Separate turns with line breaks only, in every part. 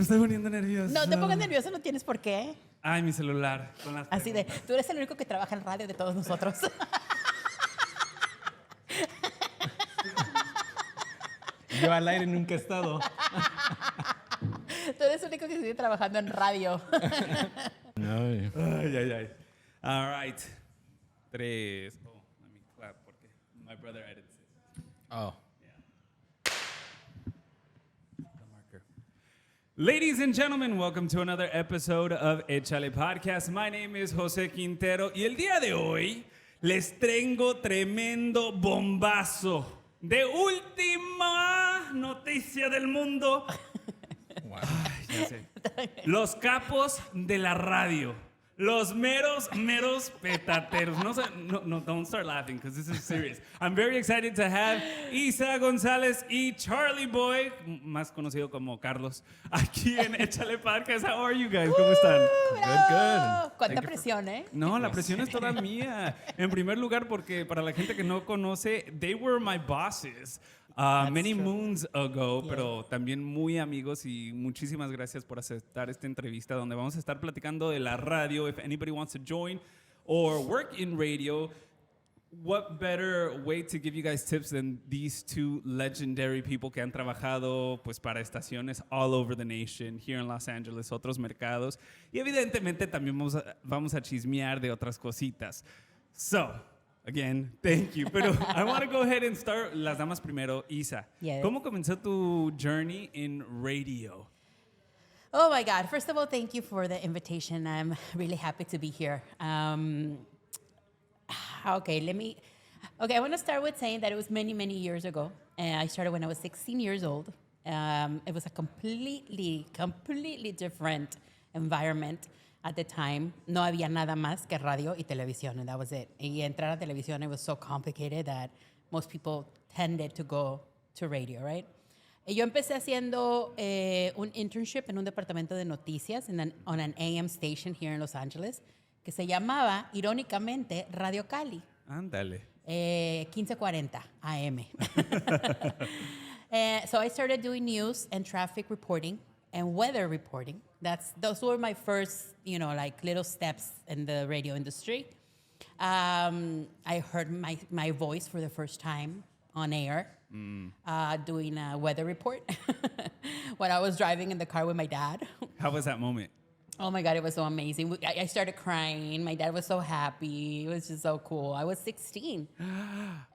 Me estoy poniendo nervioso.
No te pongas nervioso, no tienes por qué.
Ay, mi celular. Con las
Así de,
preguntas.
tú eres el único que trabaja en radio de todos nosotros.
Yo al aire nunca he estado.
Tú eres el único que sigue trabajando en radio.
No.
Ay. All right. 3. Oh, let me clap porque my brother edits it.
Oh.
The marker. Ladies and gentlemen, welcome to another episode of Échale Podcast. My name is José Quintero y el día de hoy les tengo tremendo bombazo de última noticia del mundo.
Wow.
Ay, ya sé. Los capos de la radio. Los meros petateros. No, don't start laughing because this is serious. I'm very excited to have Isa Gonzalez y Charlie Boy, más conocido como Carlos, aquí en Échale Podcast. How are you guys? ¿Cómo están?
¡Bravo! ¿Cuánta presión, eh?
No, la presión es toda mía. En primer lugar, porque para la gente que no conoce, they were my bosses. Many moons ago, pero también muy amigos y muchísimas gracias por aceptar esta entrevista donde vamos a estar platicando de la radio. If anybody wants to join or work in radio, what better way to give you guys tips than these two legendary people que han trabajado pues para estaciones all over the nation, here in Los Ángeles, otros mercados. Y evidentemente también vamos a chismear de otras cositas. So, again, thank you. Pero I want to go ahead and start. Las damas primero. Isa,
Yes.
¿cómo comenzó tu journey in radio?
Oh my God. First of all, thank you for the invitation. I'm really happy to be here. Okay, I want to start with saying that it was many, many years ago. I started when I was 16 years old. It was a completely different environment at the time. No había nada más que radio y televisión, and that was it. Y entrar a televisión, it was so complicated that most people tended to go to radio, right? Y yo empecé haciendo un internship en un departamento de noticias on an AM station here in Los Angeles que se llamaba, irónicamente, Radio Cali.
Ándale.
1540 AM. So I started doing news and traffic reporting and weather reporting. Those were my first, like little steps in the radio industry. I heard my voice for the first time on air, doing a weather report when I was driving in the car with my dad.
How was that moment?
Oh my God, it was so amazing. I started crying. My dad was so happy. It was just so cool. I was 16.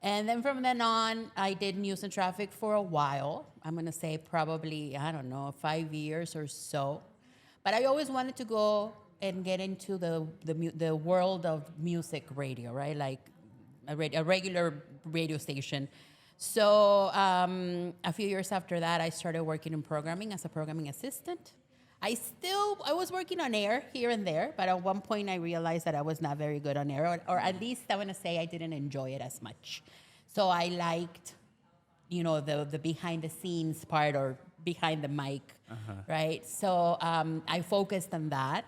And then from then on, I did news and traffic for a while. I'm going to say probably, 5 years or so. But I always wanted to go and get into the world of music radio, right? Like a regular radio station. So a few years after that, I started working in programming as a programming assistant. I was working on air here and there, but at one point I realized that I was not very good on air, or at least I want to say I didn't enjoy it as much. So I liked, the behind the scenes part or behind the mic, right? So I focused on that.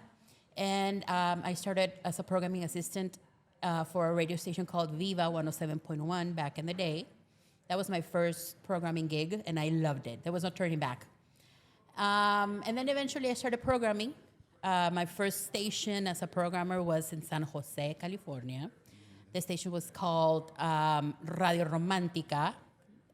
And I started as a programming assistant for a radio station called Viva 107.1 back in the day. That was my first programming gig, and I loved it. There was no turning back. And then eventually I started programming. My first station as a programmer was in San Jose, California. The station was called Radio Romántica,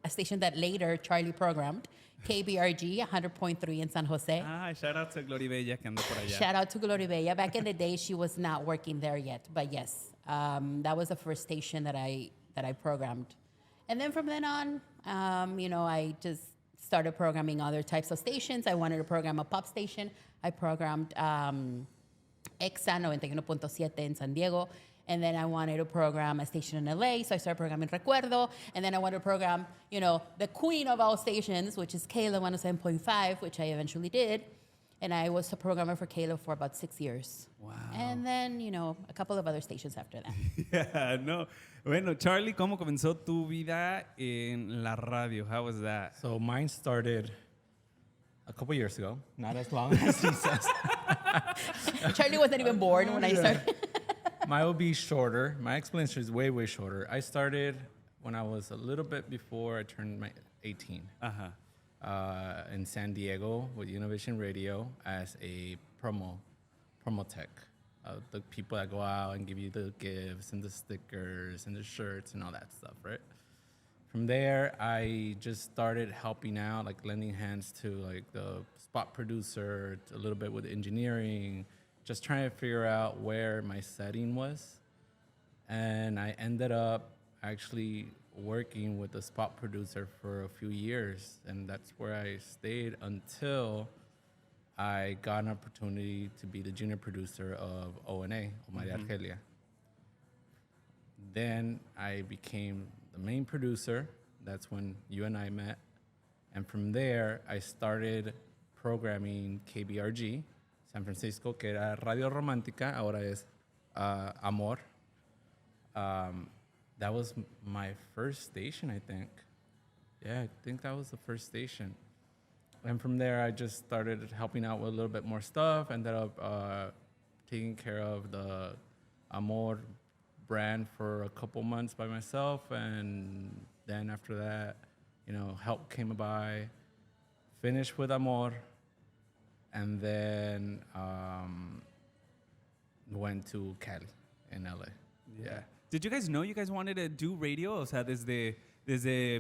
a station that later Charlie programmed, KBRG 100.3 in San Jose.
Shout out to Gloribella que anda por allá.
Shout out to Gloribella. Back in the day, she was not working there yet, but yes, that was the first station that I programmed. And then from then on, I just started programming other types of stations. I wanted to program a pop station. I programmed EXA 91.7 in San Diego. And then I wanted to program a station in LA, so I started programming Recuerdo. And then I wanted to program, the queen of all stations, which is KLVE 107.5, which I eventually did. And I was a programmer for KLVE for about 6 years.
Wow.
And then, a couple of other stations after that.
Yeah, no. Bueno, Charlie, ¿cómo comenzó tu vida en la radio? How was that?
So mine started a couple years ago, not as long as he says.
Charlie wasn't even born when I started.
Mine will be shorter. My explanation is way, way shorter. I started when I was a little bit before I turned my 18. in San Diego with Univision Radio as a promo tech. The people that go out and give you the gifts and the stickers and the shirts and all that stuff, right? From there, I just started helping out, like lending hands to like the spot producer, a little bit with engineering, just trying to figure out where my setting was. And I ended up actually working with the spot producer for a few years, and that's where I stayed until I got an opportunity to be the junior producer of O&A, Omar Argelia. Then I became the main producer. That's when you and I met. And from there, I started programming KBRG, San Francisco, que era Radio Romántica, ahora es Amor. That was my first station, I think. Yeah, I think that was the first station. And from there, I just started helping out with a little bit more stuff. Ended up taking care of the Amor brand for a couple months by myself. And then after that, help came by. Finished with Amor. And then went to Cali in LA. Yeah.
Did you guys know you guys wanted to do radio? O sea, desde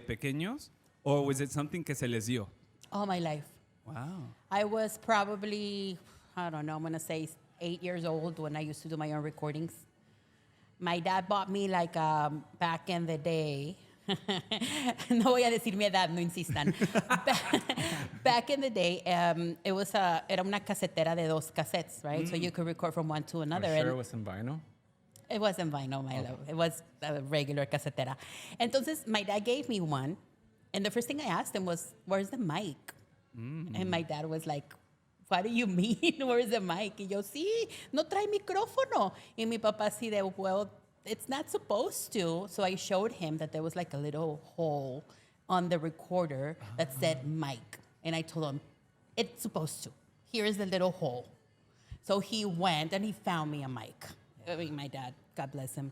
pequeños? Or was it something que se les dio?
All my life.
Wow.
I was probably, I don't know, I'm going to say 8 years old when I used to do my own recordings. My dad bought me back in the day. No voy a decir mi edad, no insistan. Back in the day, era una casetera de dos cassettes, right? So you could record from one to another.
Are you sure it was in vinyl?
It wasn't vinyl, my love. It was a regular casetera. Entonces, my dad gave me one. And the first thing I asked him was, where's the mic? And my dad was like, what do you mean? Where's the mic? Y yo, sí, no trae micrófono. Y mi papá así de, well, it's not supposed to. So I showed him that there was like a little hole on the recorder that said mic. And I told him, it's supposed to. Here's the little hole. So he went and he found me a mic. I mean, my dad, God bless him.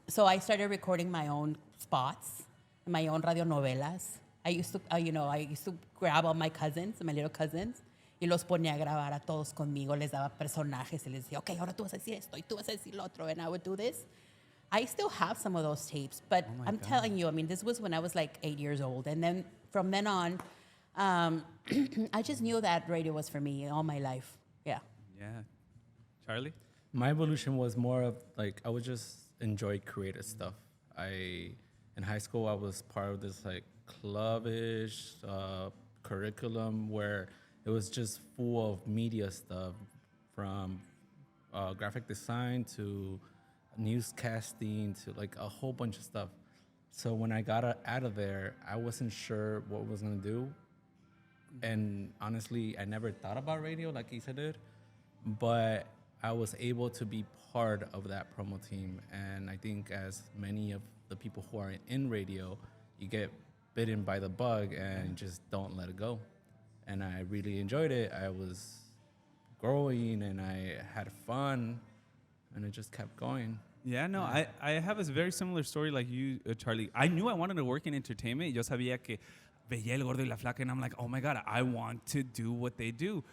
So I started recording my own spots, my own radionovelas. I used to grab all my cousins, my little cousins, y los ponía a grabar a todos conmigo. Les daba personajes y les decía, okay, ahora tú vas a decir esto y tú vas a decir lo otro, and I would do this. I still have some of those tapes, but I'm telling you, I mean, this was when I was like 8 years old, and then from then on, I just knew that radio was for me all my life. Yeah.
Yeah. Charlie?
My evolution was more of like I would just enjoy creative stuff. In high school I was part of this like clubbish curriculum where it was just full of media stuff, from graphic design to newscasting to like a whole bunch of stuff. So when I got out of there, I wasn't sure what I was gonna do, and honestly, I never thought about radio like Isa did, but I was able to be part of that promo team. And I think as many of the people who are in radio, you get bitten by the bug and just don't let it go. And I really enjoyed it. I was growing and I had fun and it just kept going.
Yeah, no, I have a very similar story like you, Charlie. I knew I wanted to work in entertainment. Yo sabía que veía El Gordo y la Flaca, and I'm like, oh my God, I want to do what they do.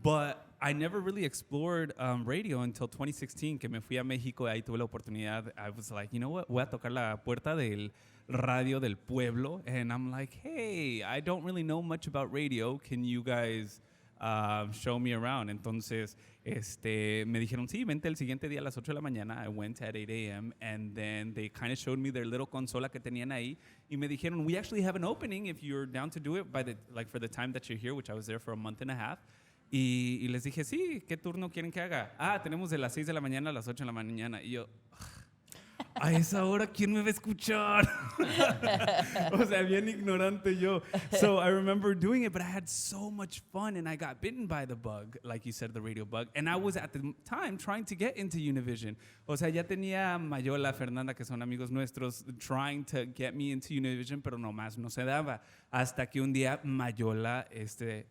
But I never really explored radio until 2016, que me fui a México, ahí tuve la oportunidad. I was like, you know what, voy a tocar la puerta del radio del pueblo. And I'm like, hey, I don't really know much about radio. Can you guys show me around? Entonces, me dijeron, sí, vente el siguiente día a las 8 de la mañana. I went at 8 a.m. And then they kind of showed me their little consola que tenían ahí. Y me dijeron, we actually have an opening if you're down to do it for the time that you're here, which I was there for a month and a half. Y les dije, sí, ¿qué turno quieren que haga? Tenemos de las 6 de la mañana a las 8 de la mañana. Y yo, a esa hora, ¿quién me va a escuchar? O sea, bien ignorante yo. So I remember doing it, but I had so much fun, and I got bitten by the bug, like you said, the radio bug. And I was at the time trying to get into Univision. O sea, ya tenía Mayola, Fernanda, que son amigos nuestros, trying to get me into Univision, pero nomás no se daba. Hasta que un día Mayola,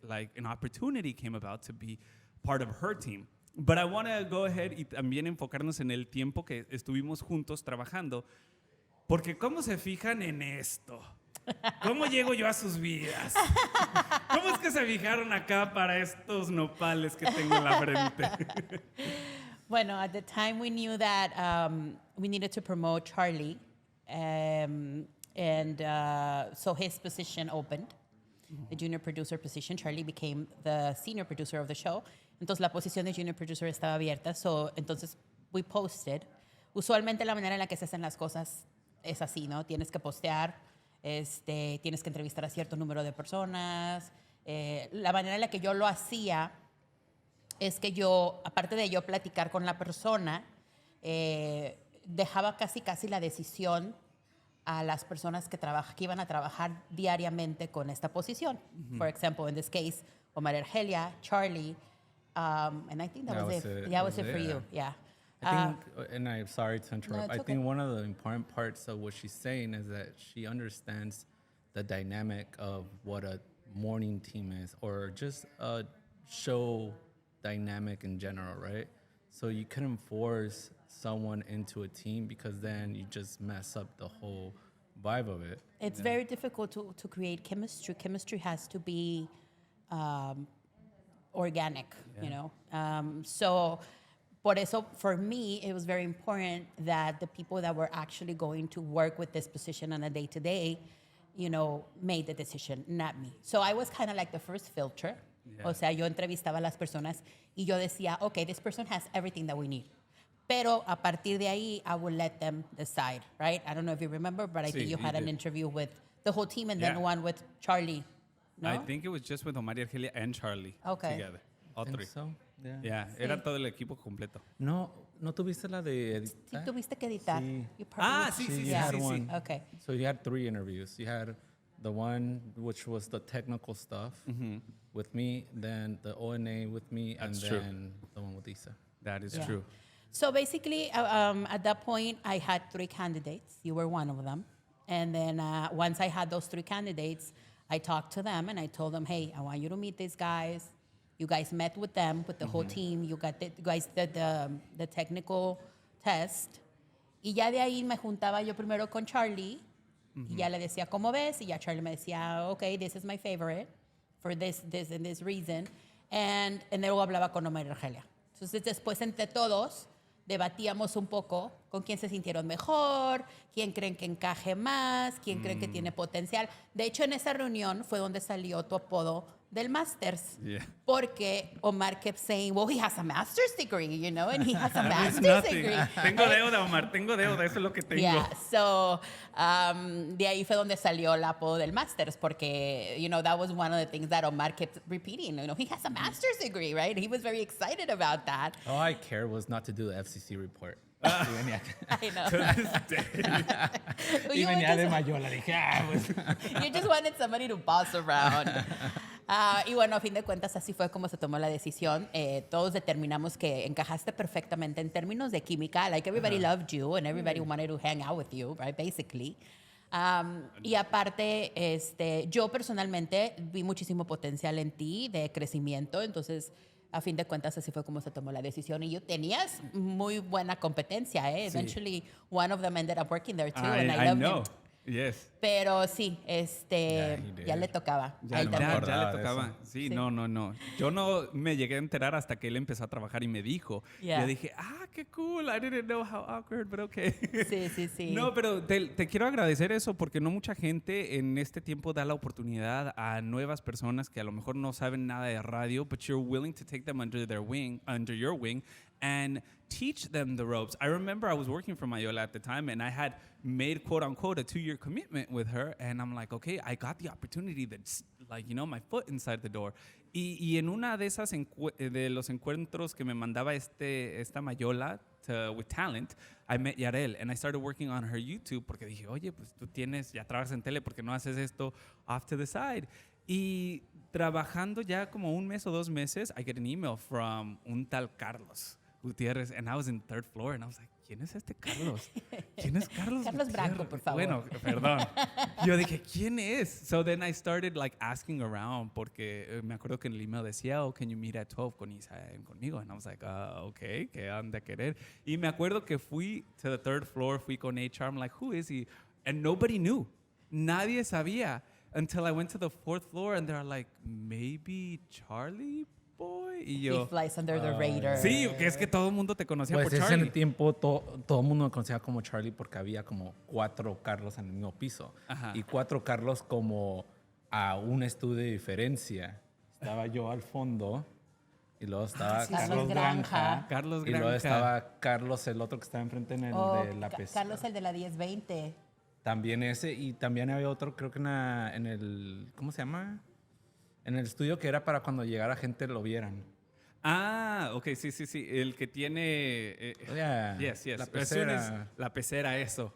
like an opportunity came about to be part of her team. But I want to go ahead y también enfocarnos en el tiempo que estuvimos juntos trabajando. Porque ¿cómo se fijan en esto? ¿Cómo llego yo a sus vidas? ¿Cómo es que se fijaron acá para estos nopales que tengo en la frente?
Bueno, at the time we knew that we needed to promote Charlie, so his position opened, the junior producer position. Charlie became the senior producer of the show. Entonces la posición de junior producer estaba abierta. Entonces we posted. Usualmente la manera en la que se hacen las cosas es así, ¿no? Tienes que postear, tienes que entrevistar a cierto número de personas. La manera en la que yo lo hacía es que yo, aparte de yo platicar con la persona, dejaba casi la decisión a las personas que iban a trabajar diariamente con esta posición. For example, in this case, Omar Argelia, Charlie, and I think that was it. Yeah, was it for you. Yeah.
I think, and I'm sorry to interrupt.
No,
I
it's
think
okay.
one of the important parts of what she's saying is that she understands the dynamic of what a morning team is, or just a show dynamic in general, right? So you couldn't force someone into a team because then you just mess up the whole vibe of it.
It's very difficult to create chemistry. Chemistry has to be organic, you know. So por eso, for me, it was very important that the people that were actually going to work with this position on a day-to-day, you know, made the decision, not me. So I was kind of like the first filter. Yeah. O sea, yo entrevistaba a las personas y yo decía, okay, this person has everything that we need. Pero a partir de ahí, I would let them decide, right? I don't know if you remember, but I think you had an interview with the whole team and then one with Charlie, no?
I think it was just with Omar Argelia and Charlie together. All three.
So,
Yeah, era todo el equipo completo.
No tuviste la de editar?
Sí, tuviste que editar.
Sí.
Sí.
You had one.
Okay.
So you had 3 interviews. You had the one which was the technical stuff with me, then the O&A with me,
That's
and
true.
then the one with Isa.
That is true.
So basically, at that point, I had 3 candidates. You were one of them. And then once I had those 3 candidates, I talked to them and I told them, hey, I want you to meet these guys. You guys met with them, with the whole team. You guys did the technical test. Y ya de ahí me juntaba yo primero con Charlie. Y ya le decía, ¿cómo ves? Y ya Charlie me decía, okay, this is my favorite for this, and this reason. And luego hablaba con Omar Argelia. Entonces después entre todos debatíamos un poco con quién se sintieron mejor, quién creen que encaje más, quién creen que tiene potencial. De hecho, en esa reunión fue donde salió tu apodo del Masters.
Yeah.
Porque Omar kept saying, well, he has a master's degree, you know, and he has a
That means
master's
nothing.
degree.
Tengo deuda, Omar, tengo deuda, eso es lo que tengo.
Yeah, so de ahí fue donde salió el apodo del Masters, porque, you know, that was one of the things that Omar kept repeating. You know, he has a master's degree, right? He was very excited about that.
All I cared was not to do the FCC report.
I know.
To this day.
You just wanted somebody to boss around. Y bueno, a fin de cuentas, así fue como se tomó la decisión. Todos determinamos que encajaste perfectamente en términos de química. Like, everybody loved you and everybody wanted to hang out with you, right? Basically. Y aparte, yo personalmente vi muchísimo potencial en ti de crecimiento. Entonces, a fin de cuentas, así fue como se tomó la decisión. Y yo tenías muy buena competencia, ¿eh?
Sí.
Eventually, one of them ended up working there too, and I loved
know.
him.
Yes.
Pero sí,
Yeah, he did.
ya le tocaba.
Ya,
Ahí
no me
también.
acordaba
ya le
de
tocaba.
eso.
Sí,
Sí.
no. Yo no me llegué a enterar hasta que él empezó a trabajar y me dijo.
Yeah.
Yo dije, qué cool. I didn't know how awkward, but okay.
Sí.
No, pero te quiero agradecer eso porque no mucha gente en este tiempo da la oportunidad a nuevas personas que a lo mejor no saben nada de radio, but you're willing to take them under your wing, and teach them the ropes. I remember I was working for Mayola at the time, and I had made, quote unquote, a 2-year commitment with her, and I'm like, okay, I got the opportunity that's like, you know, my foot inside the door. Y en una de esas de los encuentros que me mandaba esta Mayola with talent, I met Yarel, and I started working on her YouTube porque dije, oye, pues tú ya trabajas en tele, ¿por qué no haces esto off to the side? Y trabajando ya como 1 mes o 2 meses, I get an email from un tal Carlos Gutiérrez, and I was in 3rd floor, and I was like, ¿quién es este Carlos? ¿Quién es Carlos
Carlos
Gutiérrez?
Branco, por favor.
Bueno, perdón. Yo dije, ¿quién es? So then I started like asking around, porque me acuerdo que en el email decía, oh, can you meet at 12 con Isa y conmigo? And I was like, okay, ¿qué han de querer? Y me acuerdo que fui to the 3rd floor, fui con HR, I'm like, who is he? And nobody knew. Nadie sabía until I went to the 4th floor and they're like, maybe Charlie Boy. Y
He
yo,
flies under the radar.
sí, que es que todo el mundo te conocía
Pues
por
ese
Charlie.
tiempo todo el mundo me conocía como Charlie porque había como 4 Carlos en el mismo piso.
Ajá.
Y 4 Carlos como a un estudio de diferencia. Estaba yo al fondo y luego estaba
sí,
Carlos Granja.
Carlos
Y luego
Granja.
estaba Carlos, el otro que estaba enfrente en el de la pecera.
Carlos, el de la 1020.
También ese, y también había otro, creo que en el, ¿cómo se llama? En el estudio que era para cuando llegara gente lo vieran.
Ah, ok, sí. El que tiene...
Yeah,
yes.
la
As soon as-
pecera.
la pecera, eso.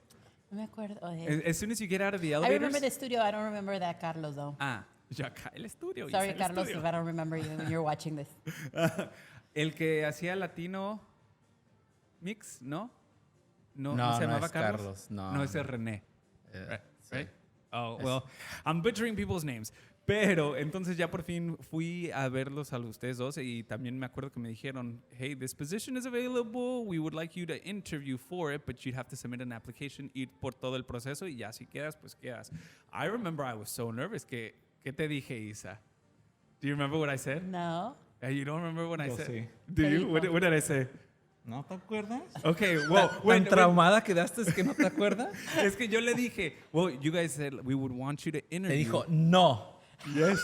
No me acuerdo. de-
As soon as you get out of the
I
elevators...
remember the studio. I don't remember that Carlos, though.
Ah, ya acá el estudio.
Sorry,
el
Carlos,
estudio.
if I don't remember you when you're watching this.
El que hacía latino mix, ¿no? No,
No,
se
no
llamaba
es
Carlos.
Carlos, no,
No, ese es
no.
René.
Sí.
Right? Oh, well, I'm butchering people's names. Pero entonces ya por fin fui a verlos a ustedes dos y también me acuerdo que me dijeron, hey, this position is available, we would like you to interview for it, but you'd have to submit an application, ir por todo el proceso y ya si quedas, pues quedas. I remember I was so nervous. ¿Qué te dije, Isa? Do you remember what I said?
No.
You don't remember what I
Yo
said?
sí.
Do
¿Qué
you?
dijo?
What did I say?
¿No te acuerdas?
Okay, well,
¿Tan traumada quedaste es que no te acuerdas?
es que yo le dije, well, you guys said we would want you to
Te
interview.
dijo, no.
Yes.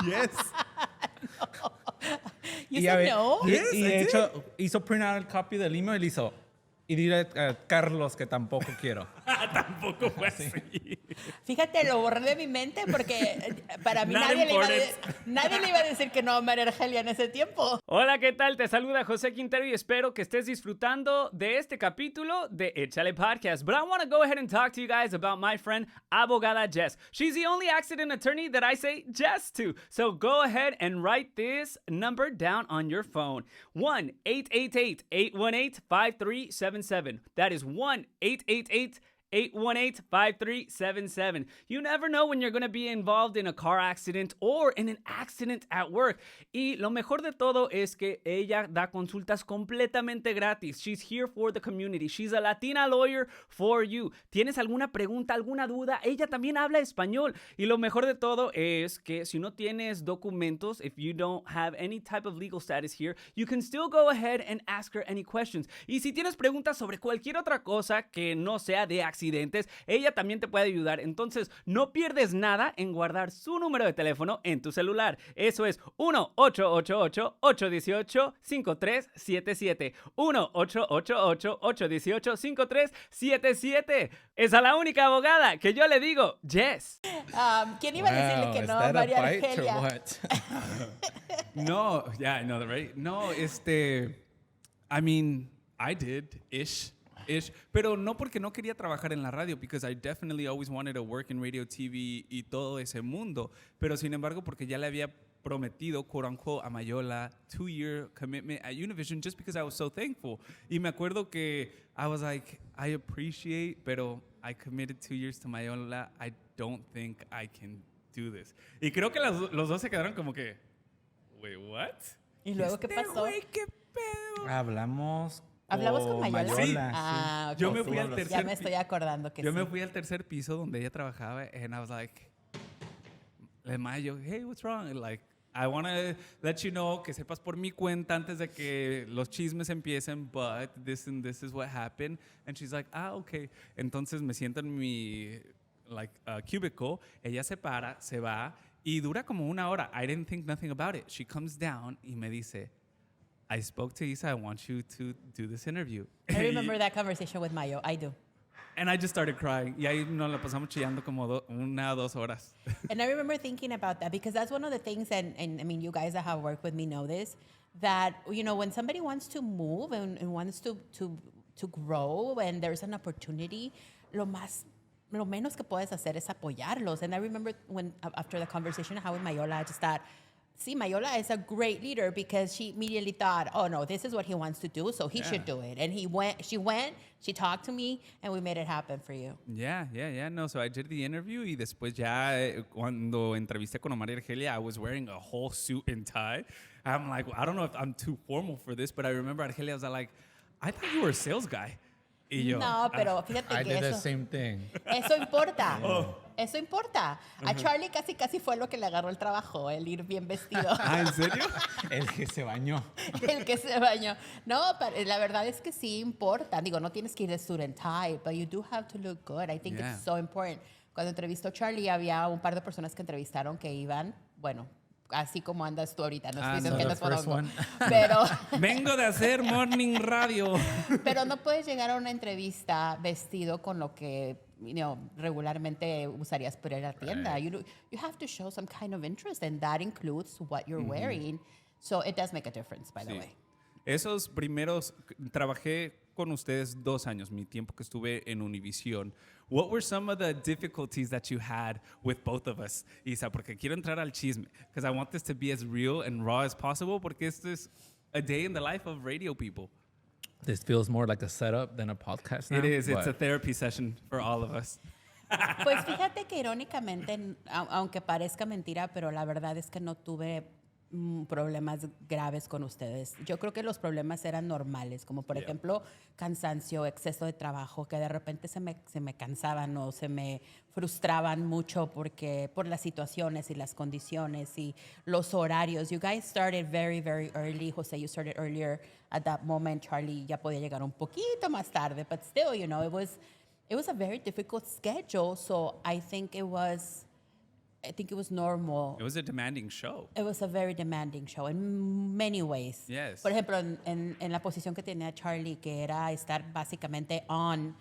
Yes.
You
Y
said
ver,
no?
Y,
Yes,
y
I
de
did.
hecho, hizo print out el copy del email y hizo. Y dile a Carlos que tampoco quiero.
Tampoco fue así.
Fíjate, lo borré de mi mente porque para mí
Not
nadie le,
important.
nadie le iba a decir que no a María Argelia en ese tiempo.
Hola, ¿qué tal? Te saluda José Quintero y espero que estés disfrutando de este capítulo de Échale Podcast. But I want to go ahead and talk to you guys about my friend Abogada Jess. She's the only accident attorney that I say Jess to. So go ahead and write this number down on your phone. 1-888-818-5377. That is 1-888-818-5377. You never know when you're going to be involved in a car accident or in an accident at work. Y lo mejor de todo es que ella da consultas completamente gratis. She's here for the community. She's a Latina lawyer for you. ¿Tienes alguna pregunta, alguna duda? Ella también habla español. Y lo mejor de todo es que si no tienes documentos, if you don't have any type of legal status here, you can still go ahead and ask her any questions. Y si tienes preguntas sobre cualquier otra cosa que no sea de accidentes, ella también te puede ayudar. Entonces, no pierdes nada en guardar su número de teléfono en tu celular. Eso es 1-888-818-5377. 1-888-818-5377. Es a la única abogada que yo le digo, Jess.
¿Quién iba a decirle que
Is
no
that
a
a
María
bite or
Argelia?
what?
No, yeah, I know that, right? No, I mean, I did, ish. Pero no porque no quería trabajar en la radio, because I definitely always wanted to work in radio, TV y todo ese mundo. Pero sin embargo, porque ya le había prometido, quote unquote, a Mayola, 2-year commitment at Univision, just because I was so thankful. Y me acuerdo que I was like, I appreciate, pero I committed 2 years to Mayola. I don't think I can do this. Y creo que los dos se quedaron como que, wait, what?
¿Y luego qué pasó?
Güey, qué pedo.
Hablamos
con Mayola?
Sí.
Ah, ok,
Yo me
sí.
fui al
Ya
tercer
me estoy acordando que
Yo
sí.
me fui al tercer piso donde ella trabajaba and I was like, le Mayo, hey, what's wrong? And like, I want to let you know, que sepas por mi cuenta antes de que los chismes empiecen, but this and this is what happened. And she's like, okay. Entonces me siento en mi cubicle, ella se para, se va y dura como 1 hora. I didn't think nothing about it. She comes down y me dice, I spoke to Isa, I want you to do this interview.
I remember that conversation with Mayo. I do.
And I just started crying. Y ahí nos la pasamos chillando como 1 o 2 horas.
And I remember thinking about that because that's one of the things, and I mean, you guys that have worked with me know this, that, you know, when somebody wants to move and wants to grow and there's an opportunity, lo menos que puedes hacer es apoyarlos. And I remember when, after the conversation I had with Mayola, I just thought, see, Mayola is a great leader because she immediately thought, oh no, this is what he wants to do, so he should do it. And she talked to me, and we made it happen for you.
Yeah. No, so I did the interview y después ya cuando entrevisté con Omar y Argelia, I was wearing a whole suit and tie. I'm like, I don't know if I'm too formal for this, but I remember Argelia was like, I thought you were a sales guy. Y yo,
No, pero fíjate
I
que
did the
eso,
same thing.
eso importa. Eso importa. A Charlie casi fue lo que le agarró el trabajo, el ir bien vestido.
¿En serio?
El que se bañó.
El que se bañó. No, pero la verdad es que sí importa. Digo, no tienes que ir de suit and tie, but you do have to look good. I think
Yeah.
it's so important. Cuando entrevistó Charlie, había un par de personas que entrevistaron que iban, bueno, así como andas tú ahorita. No estoy diciendo
no,
que
the
andas
first
fodongo.
one.
Pero,
Vengo de hacer morning radio.
pero no puedes llegar a una entrevista vestido con lo que regularmente usarías para ir a la tienda.
Right.
You have to show some kind of interest, and that includes what you're wearing. So it does make a difference, by the
Sí.
way.
Esos primeros, trabajé con ustedes 2 años, mi tiempo que estuve en Univision. What were some of the difficulties that you had with both of us, Isa? Porque quiero entrar al chisme, because I want this to be as real and raw as possible, porque esto es a day in the life of radio people.
This feels more like a setup than a podcast now.
It is. It's
but
a therapy session for all of us.
Pues fíjate que irónicamente, aunque parezca mentira, pero la verdad es que no tuve problemas graves con ustedes. Yo creo que los problemas eran normales, como por ejemplo cansancio, exceso de trabajo, que de repente se me cansaban o se me frustraban mucho por las situaciones y las condiciones y los horarios. You guys started very, very early. Jose, you started earlier at that moment. Charlie ya podía llegar un poquito más tarde, but still, it was a very difficult schedule, so I think it was normal.
It was a demanding show.
It was a very demanding show in many ways.
Yes.
Por ejemplo, en la posición que tenía Charlie, que era estar básicamente on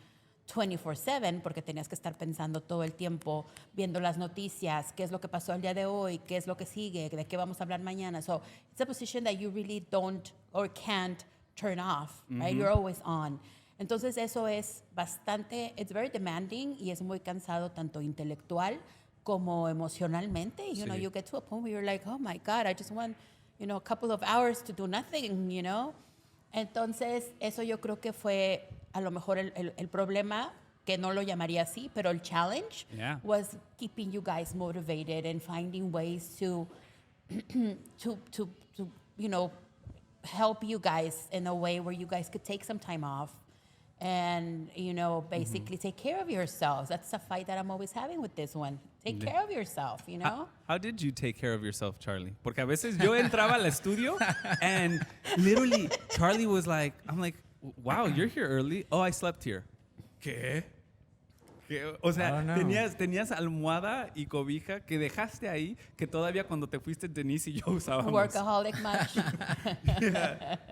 24/7, porque tenías que estar pensando todo el tiempo, viendo las noticias, qué es lo que pasó el día de hoy, qué es lo que sigue, de qué vamos a hablar mañana. So it's a position that you really don't or can't turn off, right? You're always on. Entonces eso es bastante, it's very demanding y es muy cansado tanto intelectual como emocionalmente. You know, you get to a point where you're like, oh my God, I just want, a couple of hours to do nothing, Entonces, eso yo creo que fue a lo mejor el problema, que no lo llamaría así, pero el challenge was keeping you guys motivated and finding ways to help you guys in a way where you guys could take some time off and, basically take care of yourselves. That's a fight that I'm always having with this one. Take care of yourself,
How did you take care of yourself, Charlie? Porque a veces yo entraba al estudio and literally Charlie was like, I'm like, wow, you're here early. Oh, I slept here. ¿Qué? O sea, tenías almohada y cobija que dejaste ahí que todavía cuando te fuiste Denise y yo usábamos.
Workaholic much?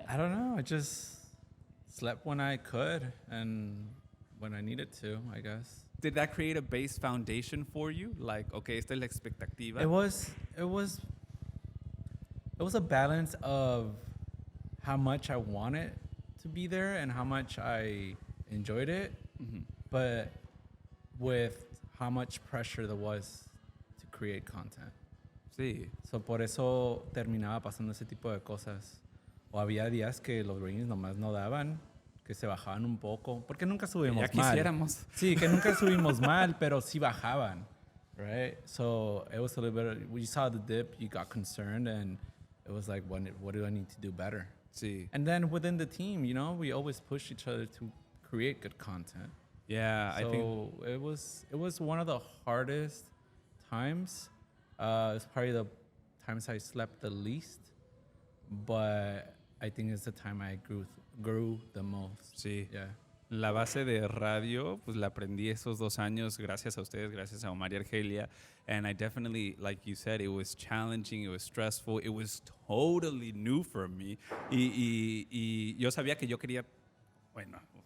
I don't know. I just slept when I could and when I needed to, I guess.
Did that create a base foundation for you? Like, okay, esta es la expectativa.
It was a balance of how much I wanted to be there and how much I enjoyed it, but with how much pressure there was to create content.
Sí.
So por eso terminaba pasando ese tipo de cosas. O había días que los ratings nomás no daban, que se bajaban un poco, porque nunca subimos
Ya
mal.
quisiéramos.
Sí, que nunca subimos mal, pero sí bajaban, right? So it was a little bit, we saw the dip, you got concerned, and it was like, what do I need to do better?
Sí.
And then within the team, we always push each other to create good content.
Yeah,
So
I think
it was one of the hardest times. It's probably the times I slept the least, but I think it's the time I grew the most.
sí.
Yeah.
La base de radio, pues la aprendí esos 2 años gracias a ustedes, gracias a Omar y Argelia. And I definitely, like you said, it was challenging, it was stressful, it was totally new for me. Y yo sabía que yo quería,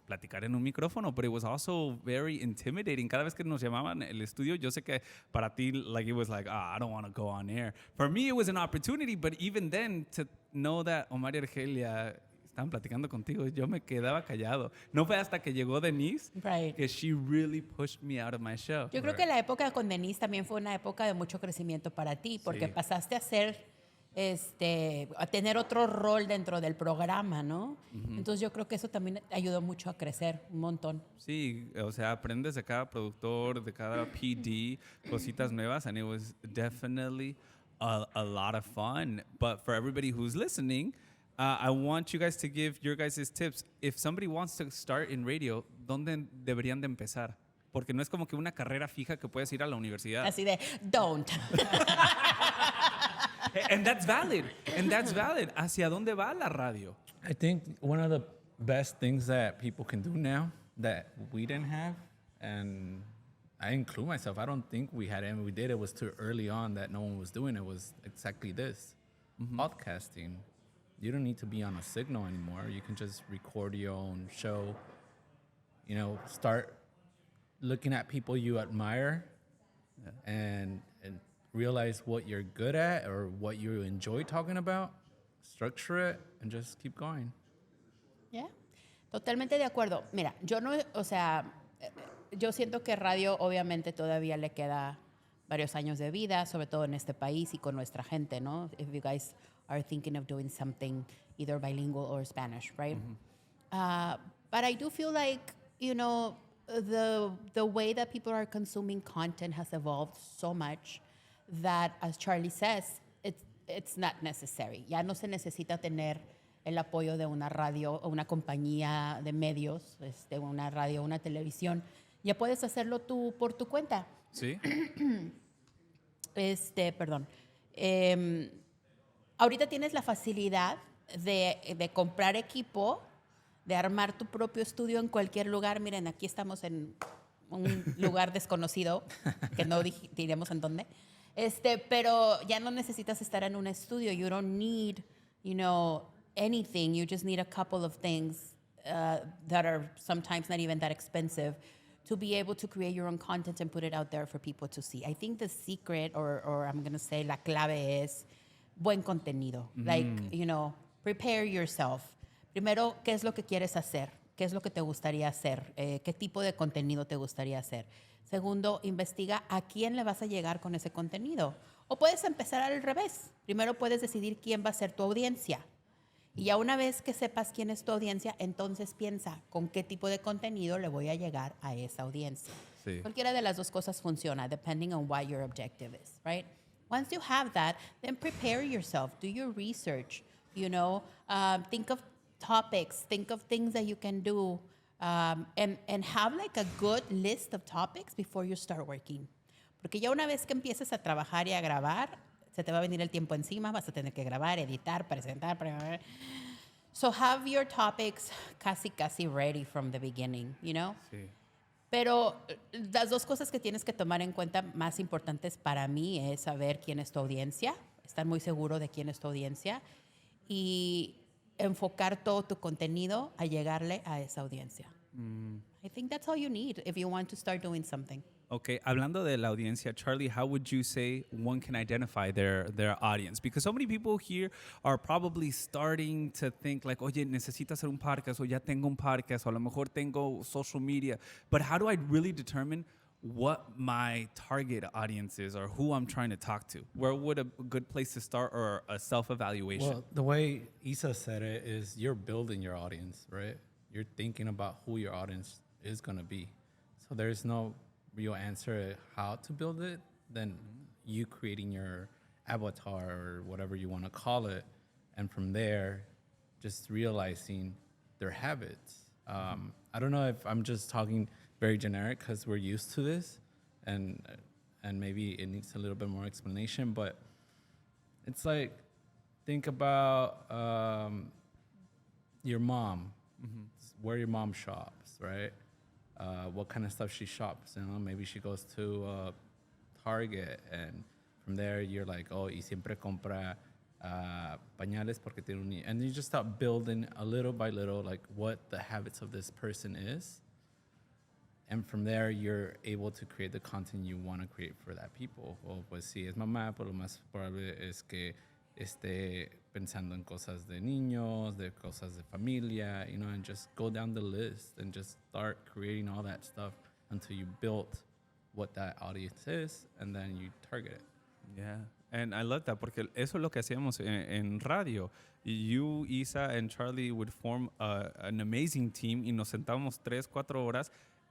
platicar en un micrófono, but it was also very intimidating. Cada vez que nos llamaban el estudio, yo sé que para ti, like, it was like, I don't want to go on air. For me, it was an opportunity, but even then, to know that Omar y Argelia estaban platicando contigo, yo me quedaba callado. No fue hasta que llegó Denise
Right.
que she really pushed me out of my show.
Yo creo que la época con Denise también fue una época de mucho crecimiento para ti, porque
Sí.
pasaste a a tener otro rol dentro del programa, ¿no? Entonces yo creo que eso también ayudó mucho a crecer un montón.
Sí, o sea, aprendes de cada productor, de cada PD, cositas nuevas, and it was definitely a lot of fun. But for everybody who's listening, I want you guys to give your guys' tips. If somebody wants to start in radio, ¿dónde deberían de empezar? Porque no es como que una carrera fija que puedes ir a la universidad.
Así de, don't.
And that's valid. And that's valid. ¿Hacia dónde va la radio?
I think one of the best things that people can do now that we didn't have, and I include myself, I don't think we had it, and we did. It was too early on that no one was doing it. Was exactly this. Podcasting. You don't need to be on a signal anymore. You can just record your own show. You know, start looking at people you admire and realize what you're good at or what you enjoy talking about. Structure it and just keep going.
Yeah. Totalmente de acuerdo. Mira, yo no, o sea, yo siento que radio obviamente todavía le queda varios años de vida, sobre todo en este país y con nuestra gente, ¿no? If you guys are thinking of doing something either bilingual or Spanish, right? But I do feel like, you know, the way that people are consuming content has evolved so much that, as Charlie says, it's not necessary. Ya no se necesita tener el apoyo de una radio o una compañía de medios, una radio, una televisión. Ya puedes hacerlo tú por tu cuenta.
Sí.
Perdón. Ahorita tienes la facilidad de comprar equipo, de armar tu propio estudio en cualquier lugar. Miren, aquí estamos en un lugar desconocido, que no diremos en dónde. Pero ya no necesitas estar en un estudio. You don't need, you know, anything. You just need a couple of things that are sometimes not even that expensive to be able to create your own content and put it out there for people to see. I think the secret, or I'm going to say la clave es buen contenido. Like, you know, prepare yourself. Primero, ¿qué es lo que quieres hacer? ¿Qué es lo que te gustaría hacer? ¿Qué tipo de contenido te gustaría hacer? Segundo, investiga a quién le vas a llegar con ese contenido. O puedes empezar al revés. Primero puedes decidir quién va a ser tu audiencia. Y ya una vez que sepas quién es tu audiencia, entonces piensa con qué tipo de contenido le voy a llegar a esa audiencia.
Sí.
Cualquiera de las dos cosas funciona, depending on what your objective is, right? Once you have that, then prepare yourself. Do your research. You know, think of topics. Think of things that you can do. And have like a good list of topics before you start working. Porque ya una vez que empieces a trabajar y a grabar, se te va a venir el tiempo encima, vas a tener que grabar, editar, presentar. So have your topics casi ready from the beginning, you know?
Sí.
Pero las dos cosas que tienes que tomar en cuenta más importantes para mí es saber quién es tu audiencia, estar muy seguro de quién es tu audiencia y enfocar todo tu contenido a llegarle a esa audiencia. I think that's all you need if you want to start doing something.
Okay, hablando de la audiencia, Charlie, how would you say one can identify their audience? Because so many people here are probably starting to think like, oye, necesito hacer un podcast, o ya tengo un podcast, o a lo mejor tengo social media. But how do I really determine what my target audience is or who I'm trying to talk to? Where would a good place to start or a self-evaluation?
Well, the way Isa said it is you're building your audience, right? You're thinking about who your audience is going to be. So there's no real answer how to build it than you creating your avatar or whatever you want to call it. And from there, just realizing their habits. I don't know if I'm just talking very generic because we're used to this and maybe it needs a little bit more explanation, but it's like, think about your mom, where your mom shops, right? What kind of stuff she shops, you know? Maybe she goes to Target, and from there you're like, oh, y siempre compra pañales porque tiene un niño. And you just start building a little by little, like what the habits of this person is. And from there, you're able to create the content you want to create for that people. O pues si es mamá, pues lo más probable es que esté pensando en cosas de niños, de cosas de familia, you know, and just go down the list and just start creating all that stuff until you built what that audience is, and then you target it.
Yeah, and I love that porque eso es lo que hacíamos en radio. You, Isa, and Charlie would form an amazing team y nos sentábamos 3-4 horas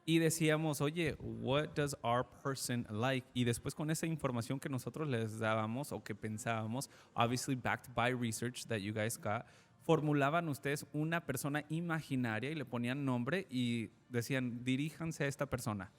y decíamos, oye, what does our person like? Y después con esa información que nosotros les dábamos o que pensábamos, obviously backed by research that you guys got formulaban ustedes una persona imaginaria y le ponían nombre y decían, diríjanse a esta persona.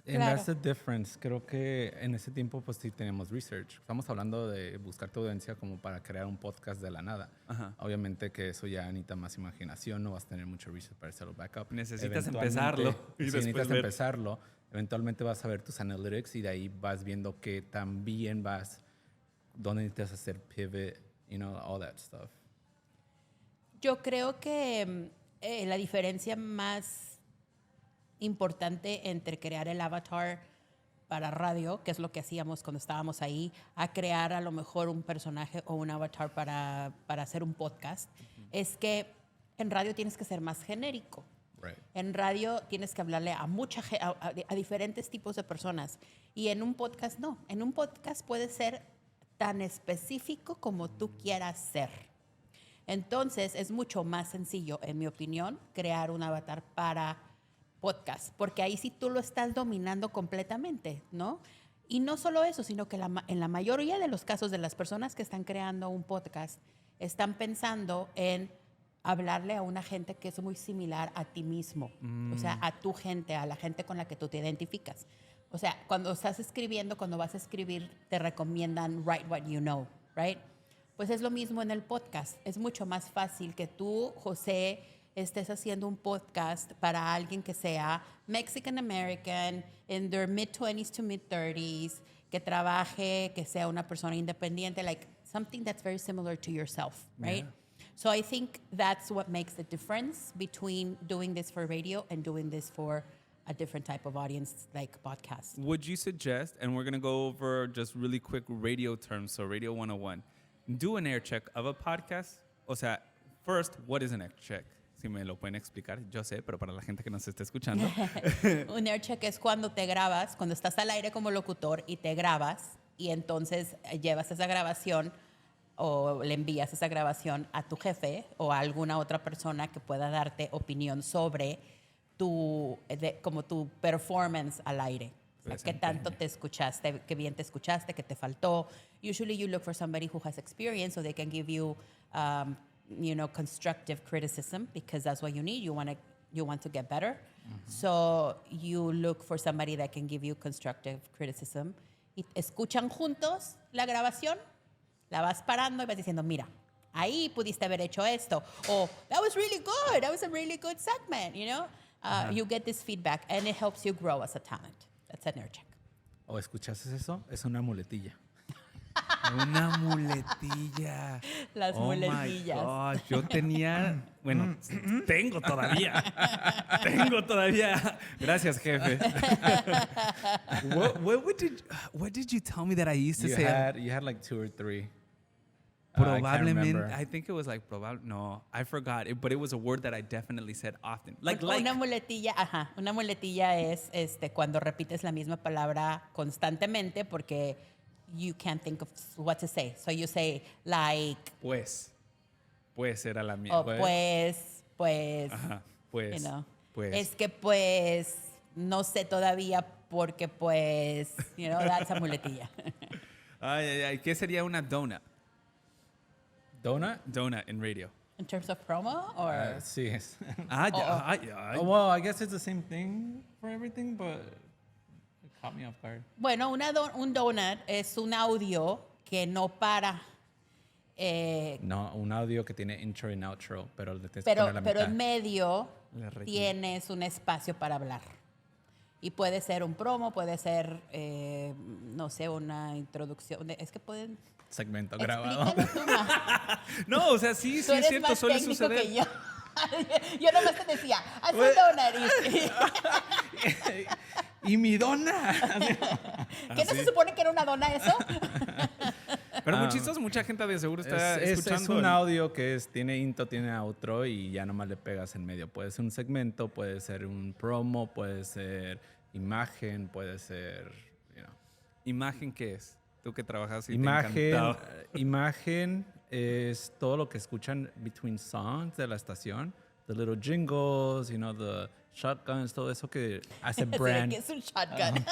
And
Claro.
that's the difference. Creo que en ese tiempo pues sí teníamos research. Estamos hablando de buscar tu audiencia como para crear un podcast de la nada.
Ajá.
Obviamente que eso ya necesita más imaginación, no vas a tener mucho research para hacerlo backup.
Necesitas
Eventualmente,
empezarlo y
sí,
después
necesitas
ver.
empezarlo. Eventualmente vas a ver tus analytics y de ahí vas viendo que también dónde necesitas hacer pivot, all that stuff.
Yo creo que la diferencia más importante entre crear el avatar para radio, que es lo que hacíamos cuando estábamos ahí, a crear a lo mejor un personaje o un avatar para hacer un podcast, es que en radio tienes que ser más genérico.
Right.
En radio tienes que hablarle a a diferentes tipos de personas. Y en un podcast no. En un podcast puede ser tan específico como tú quieras ser. Entonces es mucho más sencillo, en mi opinión, crear un avatar para podcast, porque ahí sí tú lo estás dominando completamente, ¿no? Y no solo eso, sino que en la mayoría de los casos de las personas que están creando un podcast están pensando en hablarle a una gente que es muy similar a ti mismo, o sea, a tu gente, a la gente con la que tú te identificas. O sea, cuando estás escribiendo, cuando vas a escribir, te recomiendan write what you know, right? Pues es lo mismo en el podcast. Es mucho más fácil que tú, José, estés haciendo un podcast para alguien que sea Mexican American, in their mid-20s to mid-30s, que trabaje, que sea una persona independiente, like something that's very similar to yourself, right?
Yeah.
So I think that's what makes the difference between doing this for radio and doing this for a different type of audience, like podcast.
Would you suggest, and we're going to go over just really quick radio terms, so Radio 101, do an air check of a podcast? O sea, first, what is an air check? Si me lo pueden explicar, yo sé, pero para la gente que nos está escuchando.
Un air check es cuando te grabas, cuando estás al aire como locutor y te grabas y entonces llevas esa grabación o le envías esa grabación a tu jefe o a alguna otra persona que pueda darte opinión sobre como tu performance al aire. O sea, qué tanto te escuchaste, qué bien te escuchaste, qué te faltó. Usually you look for somebody who has experience so they can give you constructive criticism, because that's what you need. You want to get better. Mm-hmm. So you look for somebody that can give you constructive criticism. Y escuchan juntos la grabación, la vas parando y vas diciendo, mira, ahí pudiste haber hecho esto. O, that was really good. That was a really good segment, You get this feedback and it helps you grow as a talent. That's an air check.
¿O escuchaste eso? Es una muletilla.
Una muletilla.
Las muletillas.
My gosh, yo tenía, bueno, tengo todavía. Tengo todavía. Gracias, jefe. What did you tell me that I used to say?
You had like 2 or 3.
Probablemente, I think it was like no, I forgot it, but it was a word that I definitely said often.
Una muletilla, una muletilla es cuando repites la misma palabra constantemente porque you can't think of what to say. So you say like...
Pues era la mía.
O pues.
Ajá, pues. Pues.
Es que pues, no sé todavía porque pues, that's a muletilla.
Ay, ¿qué sería una donut?
¿Donut?
Donut in radio.
In terms of promo or...
Sí.
Well,
I guess it's the same thing for everything, but it caught me off guard.
Bueno, un donut es un audio que no para.
No, un audio que tiene intro y outro, pero le tienes que poner la
pero
mitad.
en medio tienes un espacio para hablar. Y puede ser un promo, puede ser, no sé, una introducción. Es que pueden...
Segmento grabado.
Explícalo tú más.
no, o sea, sí
Tú
es
eres
cierto,
más
suele
técnico
suceder.
que yo. Yo nomás te decía, haz un donut.
¡Y mi dona!
¿Qué no se supone que era una dona eso?
Pero muy chistoso, mucha gente de seguro está escuchando.
Es un audio que tiene intro, tiene outro y ya nomás le pegas en medio. Puede ser un segmento, puede ser un promo, puede ser imagen, puede ser...
¿Imagen qué es? Tú que trabajas y te encantaba.
Imagen es todo lo que escuchan between songs de la estación. The little jingles, the shotguns, todo eso que hace brand.
¿Qué es un shotgun?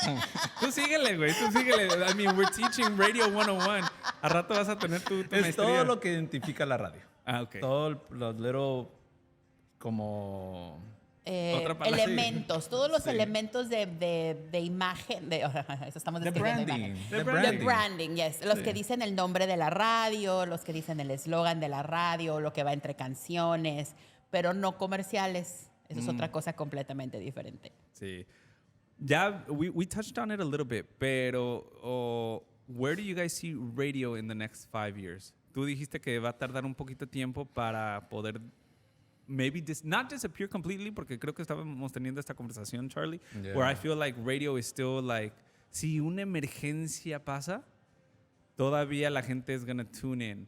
Tú síguele, güey, tú síguele. I mean, we're teaching Radio 101. A rato vas a tener tu
Es
maestría.
todo lo que identifica la radio.
Ah, ok.
Todos los little como
Otra palabra.
Elementos, todos los
Sí.
elementos de imagen, eso estamos
the
describiendo
branding.
imagen.
The
The
branding.
branding, yes. Los
Sí.
que dicen el nombre de la radio, los que dicen el eslogan de la radio, lo que va entre canciones, pero no comerciales. Eso es otra cosa completamente diferente.
Sí. Ya, we touched on it a little bit, pero where do you guys see radio in the next 5 years? Tú dijiste que va a tardar un poquito tiempo para poder maybe not disappear completely, porque creo que estábamos teniendo esta conversación, Charlie,
Yeah.
where I feel like radio is still like, si una emergencia pasa, todavía la gente is gonna tune in,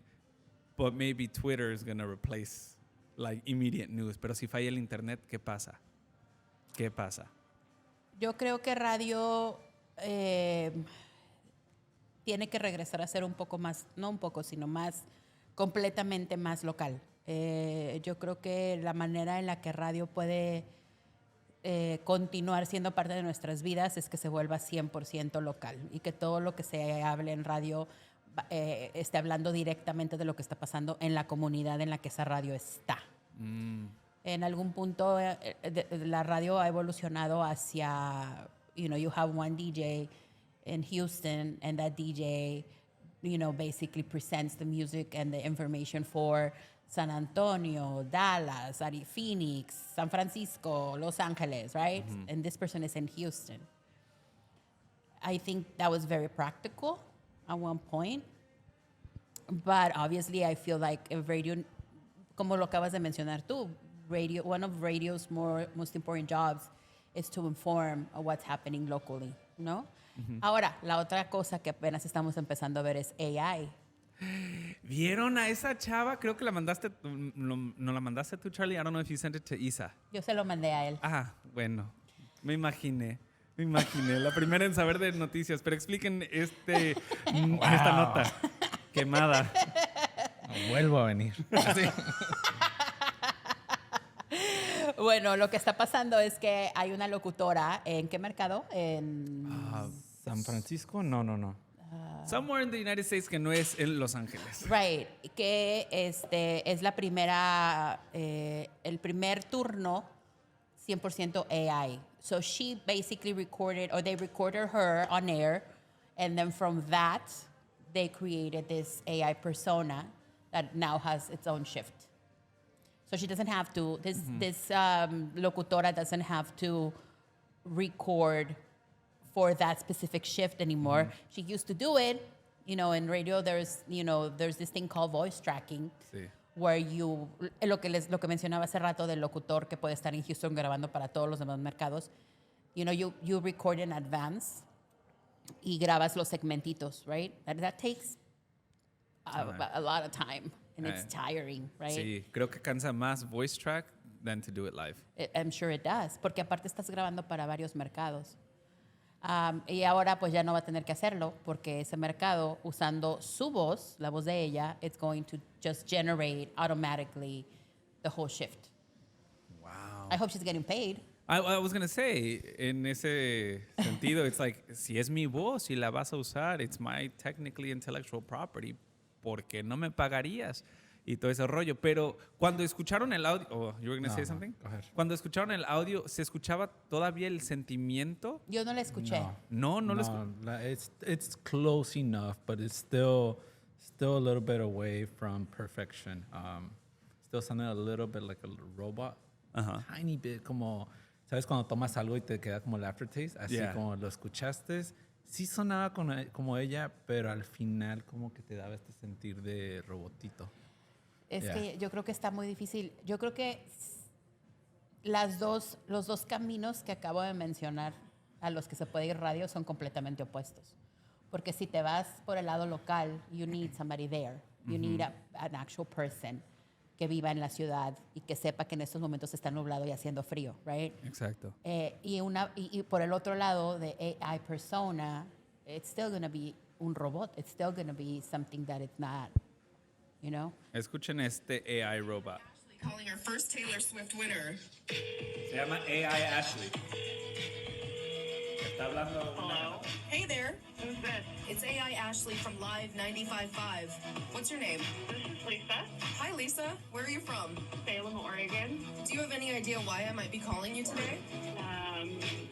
but maybe Twitter is gonna replace like immediate news. Pero si falla el internet, ¿qué pasa? ¿Qué pasa?
Yo creo que radio tiene que regresar a ser un poco más, no un poco, sino más, completamente más local. Yo creo que la manera en la que radio puede continuar siendo parte de nuestras vidas es que se vuelva 100% local y que todo lo que se hable en radio esté hablando directamente de lo que está pasando en la comunidad en la que esa radio está. En algún punto la radio ha evolucionado hacia, you have one DJ in Houston and that DJ, basically presents the music and the information for San Antonio, Dallas, Phoenix, San Francisco, Los Ángeles, right? And this person is in Houston. I think that was very practical at one point. But obviously I feel like if radio, como lo acabas de mencionar tú, radio, one of radio's most important jobs is to inform of what's happening locally, ¿no? Ahora, la otra cosa que apenas estamos empezando a ver es AI.
¿Vieron a esa chava? Creo que la mandaste, no la mandaste tú, Charlie. I don't know if you sent it to Isa.
Yo se lo mandé a él.
Ah, bueno. Me imaginé. La primera en saber de noticias. Pero expliquen esta nota quemada.
Vuelvo a venir. Así.
Bueno, lo que está pasando es que hay una locutora, ¿en qué mercado? En
San Francisco, no.
Somewhere in the United States que no es en Los Ángeles.
Right, que es la primera, el primer turno 100% AI. So she basically they recorded her on air, and then from that, they created this AI persona that now has its own shift. So she doesn't have to, this locutora doesn't have to record for that specific shift anymore. She used to do it, in radio there's this thing called voice tracking,
Sí.
where lo que mencionaba hace rato del locutor que puede estar en Houston grabando para todos los demás mercados. You record in advance y grabas los segmentitos, right? That takes a lot of time. And it's tiring, right?
Sí, creo que cansa más voice track than to do it live.
I'm sure it does, porque aparte estás grabando para varios mercados. Y ahora pues ya no va a tener que hacerlo, porque ese mercado, usando su voz, la voz de ella, it's going to just generate automatically the whole shift.
Wow.
I hope she's getting paid.
I was going to say, en ese sentido, it's like, si es mi voz y la vas a usar, it's my technically intellectual property. ¿Por qué no me pagarías? Y todo ese rollo. Pero cuando escucharon el audio... Oh, you were going to say something?
Go ahead.
Cuando escucharon el audio, ¿se escuchaba todavía el sentimiento?
Yo no la escuché.
No lo escuché.
It's close enough, but it's still a little bit away from perfection. Still sounding a little bit like a robot.
Ajá.
Tiny bit, como, ¿sabes? Cuando tomas algo y te queda como el aftertaste, así
Yeah.
como lo escuchaste. Sí sonaba como ella, pero al final como que te daba este sentir de robotito.
Es
Yeah.
que yo creo que está muy difícil. Yo creo que los dos caminos que acabo de mencionar a los que se puede ir radio son completamente opuestos. Porque si te vas por el lado local, you need somebody there. You need an actual person que viva en la ciudad y que sepa que en estos momentos está nublado y haciendo frío, right?
Exacto.
Y por el otro lado de AI persona, it's still going to be un robot. It's still going to be something that it's not,
Escuchen este AI robot.
Calling our first Taylor Swift winner.
Se llama AI Ashley. Está hablando
Hello?
Hey there,
Who's this?
it's AI Ashley from Live 95.5. What's your name?
This is Lisa,
Hi Lisa, where are you from?
Salem, Oregon.
Do you have any idea why I might be calling you today?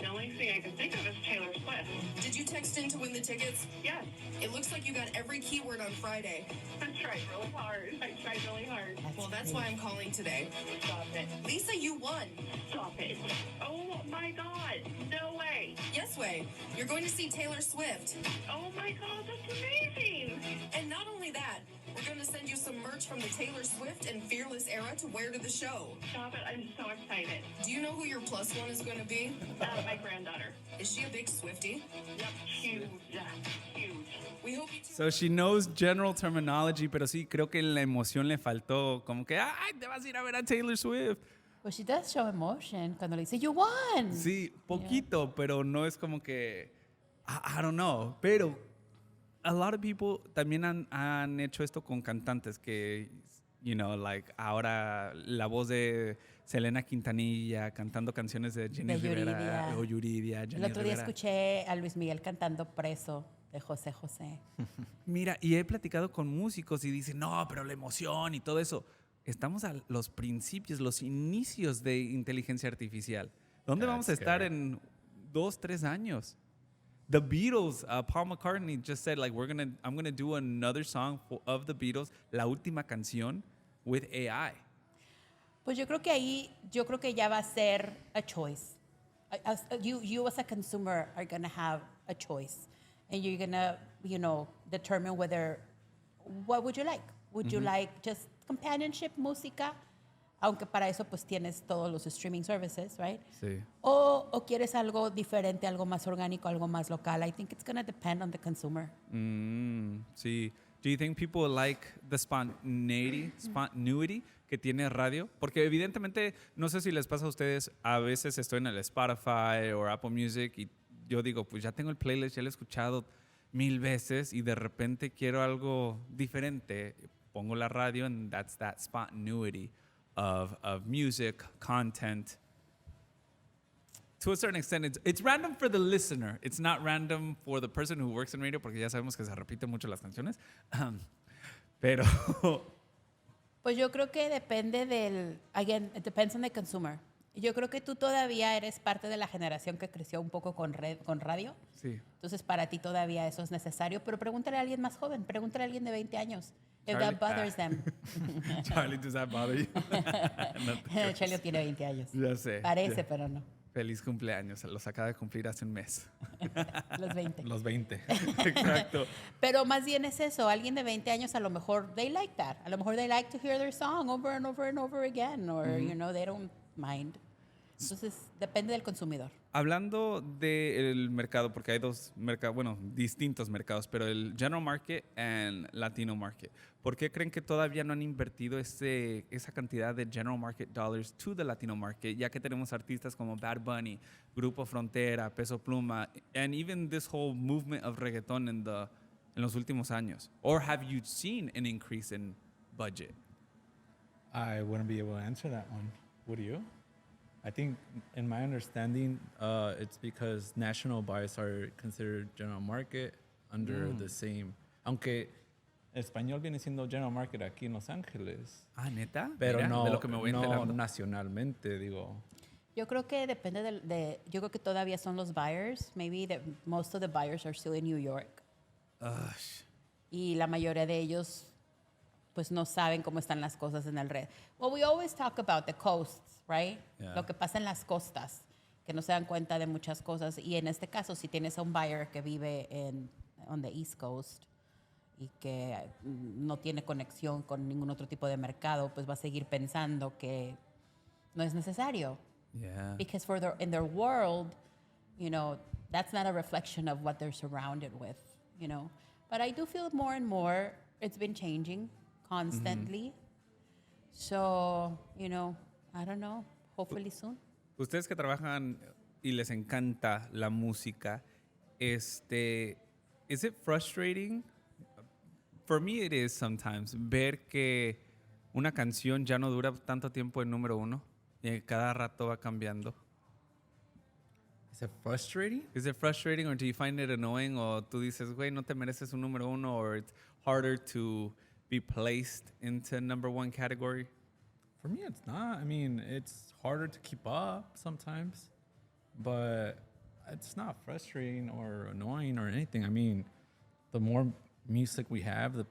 The only thing I can think of is Taylor Swift.
Did you text in to win the tickets?
Yes,
It looks like you got every keyword on Friday.
I tried really hard. I tried really hard.
Well, that's why I'm calling today.
Stop it.
Lisa, you won.
Stop it. Oh my God. No way.
Yes way. You're going to see Taylor Swift.
Oh my God, that's amazing.
And not only that, we're going to send you some merch from the Taylor Swift and Fearless era to wear to the show.
Stop it. I'm so excited.
Do you know who your plus one is going to be?
My granddaughter.
Is she a big Swiftie?
Yep, huge. Huge.
We hope you
So she knows general terminology, pero sí, creo que la emoción le faltó. Como que, ¡ay, te vas a ir a ver a Taylor Swift!
Well, she does show emotion cuando le dice, you won.
Sí, poquito, pero no es como que, I don't know. Pero a lot of people también han hecho esto con cantantes que, you know, like ahora la voz de Selena Quintanilla cantando canciones de Jenny
De
Rivera
Yuridia.
o Yuridia, Jenny
El otro día
Rivera.
escuché a Luis Miguel cantando Preso de José José.
Mira, y he platicado con músicos y dicen, no, pero la emoción y todo eso. Estamos a los principios, los inicios de inteligencia artificial. ¿Dónde vamos a estar en 2, 3 años? The Beatles, Paul McCartney just said, like, I'm gonna do another song of the Beatles, la última canción, with AI.
Pues yo creo que ya va a ser a choice. You as a consumer are going to have a choice. And you're going to, determine what would you like? Would you like just companionship, música? Aunque para eso pues tienes todos los streaming services, right?
Sí.
O quieres algo diferente, algo más orgánico, algo más local. I think it's going to depend on the consumer.
Sí. Do you think people like the spontaneity que tiene radio? Porque evidentemente, no sé si les pasa a ustedes, a veces estoy en el Spotify o Apple Music y yo digo, pues ya tengo el playlist, ya lo he escuchado 1000 veces y de repente quiero algo diferente. Pongo la radio and that's that spontaneity of music, content. To a certain extent, it's random for the listener. It's not random for the person who works in radio, porque ya sabemos que se repiten mucho las canciones. Pero
Pues yo creo que depende again, it depends on the consumer. Yo creo que tú todavía eres parte de la generación que creció un poco con radio.
sí.
Entonces para ti todavía eso es necesario, pero pregúntale a alguien más joven, pregúntale a alguien de 20 años. If that bothers them.
Charlie, does that bother you? No te creo.
Charlie tiene 20 años.
Ya sé.
Parece,
ya.
pero no.
Feliz cumpleaños. Los acaba de cumplir hace un mes.
Los 20.
Los 20.
Exacto.
Pero más bien es eso, alguien de 20 años a lo mejor they like that. A lo mejor they like to hear their song over and over and over again or they don't mind. Entonces depende del consumidor.
Hablando del mercado, porque hay dos mercados, bueno, distintos mercados, pero el general market and Latino market. ¿Por qué creen que todavía no han invertido esa cantidad de general market dollars to the Latino market? Ya que tenemos artistas como Bad Bunny, Grupo Frontera, Peso Pluma, and even this whole movement of reggaeton en los últimos años. Or have you seen an increase in budget?
I wouldn't be able to answer that one. Would you? I think, in my understanding, it's because national buyers are considered general market under the same. Aunque español viene siendo general market aquí en Los Ángeles.
Ah, ¿neta?
Pero
Mira,
no,
de lo que me voy
no
enterando.
nacionalmente, digo.
Yo creo que depende yo creo que todavía son los buyers. Maybe most of the buyers are still in New York. Y la mayoría de ellos pues no saben cómo están las cosas en el red. Well, we always talk about the coasts, right?
Yeah.
Lo que pasa en las costas, que no se dan cuenta de muchas cosas. Y en este caso, si tienes a un buyer que vive on the East Coast y que no tiene conexión con ningún otro tipo de mercado, pues va a seguir pensando que no es necesario.
Yeah.
Because in their world, that's not a reflection of what they're surrounded with, But I do feel more and more it's been changing constantly. So, I don't know, hopefully soon.
Ustedes que trabajan y les encanta la música, is it frustrating? For me it is sometimes, ver que una canción ya no dura tanto tiempo en número 1 y cada rato va cambiando.
Is it frustrating?
Is it frustrating or do you find it annoying? O tú dices, güey, no te mereces un número uno, or it's harder to be placed into number one category?
For me, it's not. I mean, it's harder to keep up sometimes, but it's not frustrating or annoying or anything. I mean, the more music we have, the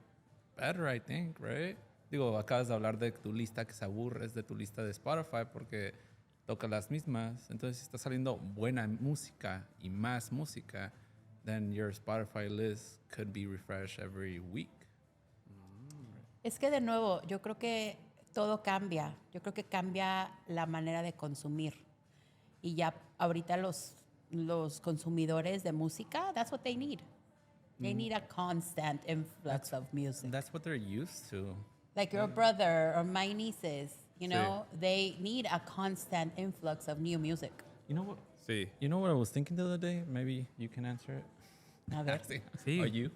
better, I think, right? Digo, acabas de hablar de tu lista que se aburres de tu lista de Spotify porque toca las mismas. Entonces, si está saliendo buena música y más música, then your Spotify list could be refreshed every week.
Es que de nuevo, yo creo que todo cambia. Yo creo que cambia la manera de consumir. Y ya ahorita los consumidores de música, that's what they need. They need a constant influx of music.
That's what they're used to.
Like your brother or my nieces, you know, they need a constant influx of new music.
You know what?
Sí.
You know what I was thinking the other day? Maybe you can answer it.
A ver.
Sí.
Or you?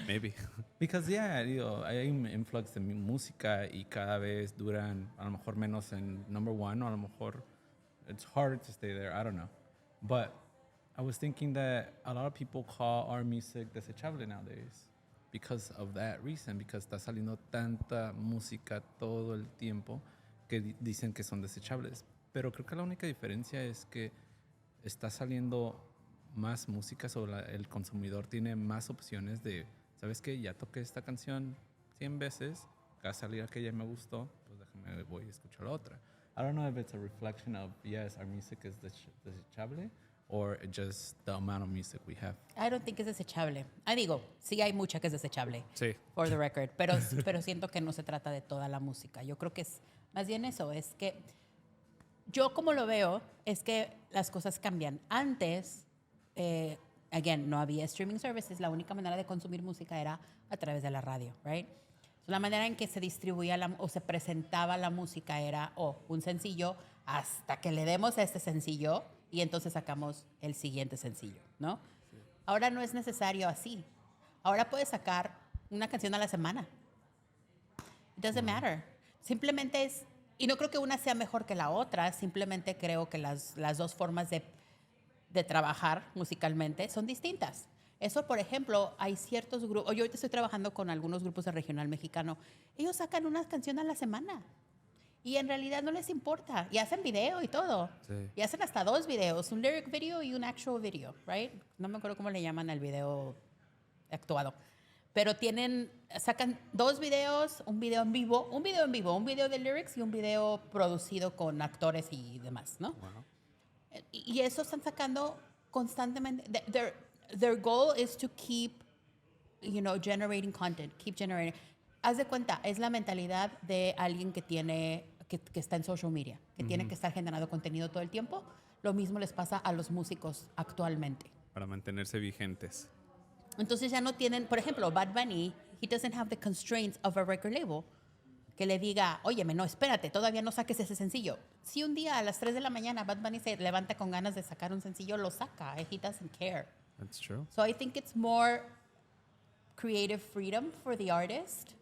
Maybe.
Because, yeah, digo, hay un influx de música y cada vez duran a lo mejor menos en number one, o a lo mejor it's harder to stay there. I don't know. But I was thinking that a lot of people call our music desechable nowadays because of that reason, because está saliendo tanta música todo el tiempo que dicen que son desechables. Pero creo que la única diferencia es que está saliendo más música, el consumidor tiene más opciones de, ¿sabes qué? Ya toqué esta canción 100 veces, va a salir aquella y me gustó, pues déjame, voy a escuchar la otra. I don't know if it's a reflection of, yes, our music is desechable, or just the amount of music we have.
I don't think es desechable. Digo, sí hay mucha que es desechable.
Sí.
For the record. Pero siento que no se trata de toda la música. Yo creo que es más bien eso. Es que yo como lo veo, es que las cosas cambian. Antes, again, no había streaming services. La única manera de consumir música era a través de la radio, right? So, la manera en que se distribuía o se presentaba la música era un sencillo hasta que le demos a este sencillo y entonces sacamos el siguiente sencillo, ¿no? Sí. Ahora no es necesario así. Ahora puedes sacar una canción a la semana. It doesn't matter. Simplemente es, y no creo que una sea mejor que la otra, simplemente creo que las dos formas de trabajar musicalmente son distintas. Eso, por ejemplo, hay ciertos grupos, yo ahorita estoy trabajando con algunos grupos de regional mexicano, ellos sacan una canción a la semana. Y en realidad no les importa. Y hacen video y todo. Sí. Y hacen hasta 2 videos. Un lyric video y un actual video, right? No me acuerdo cómo le llaman al video actuado. Pero sacan 2 videos, un video en vivo, un video de lyrics y un video producido con actores y demás, ¿no? Wow. Y eso están sacando constantemente. Their goal is to keep, generating content, keep generating. Haz de cuenta, es la mentalidad de alguien que está en social media, que tiene que estar generando contenido todo el tiempo. Lo mismo les pasa a los músicos actualmente.
Para mantenerse vigentes.
Entonces ya no tienen, por ejemplo, Bad Bunny, he doesn't have the constraints of a record label que le diga, óyeme, no, espérate, todavía no saques ese sencillo. Si un día a las 3 de la mañana Bad Bunny se levanta con ganas de sacar un sencillo, lo saca. He doesn't care.
That's true.
So I think it's more creative freedom for the artist.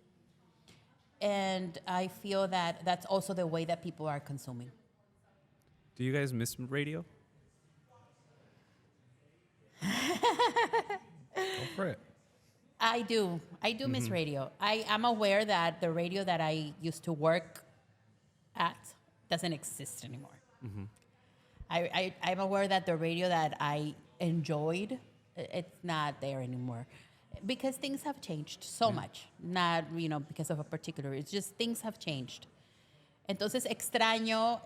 And I feel that that's also the way that people are consuming.
Do you guys miss radio?
Go for it.
I do miss radio. I'm aware that the radio that I used to work at doesn't exist anymore. I'm aware that the radio that I enjoyed, it's not there anymore. Because things have changed so much. Not, because of a particular, it's just things have changed. Entonces extraño,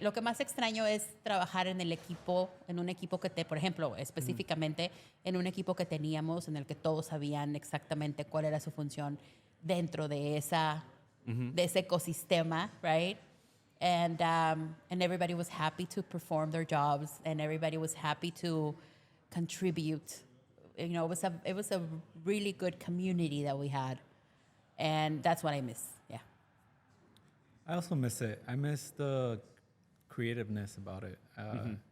lo que más extraño es trabajar en un equipo que por ejemplo, específicamente en un equipo que teníamos en el que todos sabían exactamente cuál era su función dentro de ese ecosistema, right? And everybody was happy to perform their jobs and everybody was happy to contribute. It was a really good community that we had. And that's what I miss, yeah.
I also miss it. I miss the creativeness about it.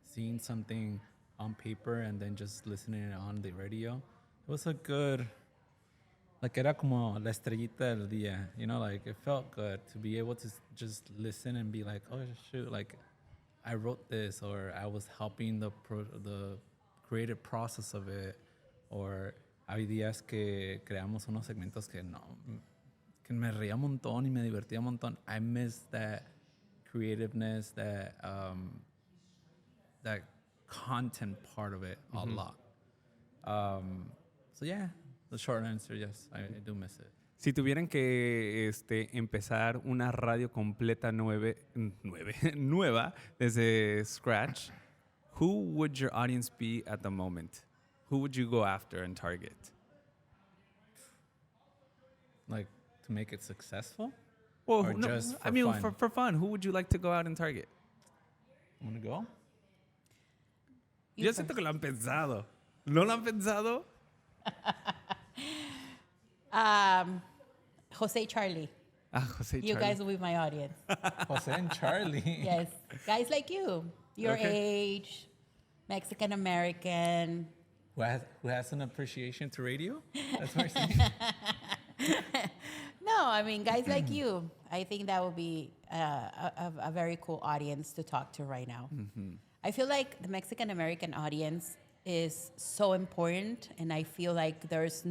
Seeing something on paper and then just listening it on the radio. It was a good, era como la estrellita del día. It felt good to be able to just listen and be like, oh, shoot, I wrote this, or I was helping the creative process of it, or hay días que creamos unos segmentos que no, que me reía un montón y me divertía un montón. I miss that creativeness, that content part of it a lot. So yeah, the short answer, yes, I do miss it.
Si tuvieran que empezar una radio completa nueva desde scratch, who would your audience be at the moment? Who would you go after and target?
Like, to make it successful?
Well,
Or just for
I mean,
fun?
for fun, who would you like to go out and target?
I'm gonna go?
Yo siento que lo han pensado. ¿No lo han pensado?
Jose Charlie.
Jose
You
Charlie.
guys will be my audience.
Jose and Charlie.
Yes. Guys like you. Your age, Mexican American.
Who has an appreciation to radio? That's what you're saying.
No, I mean, guys like you. I think that would be a very cool audience to talk to right now. I feel like the Mexican American audience is so important, and I feel like there's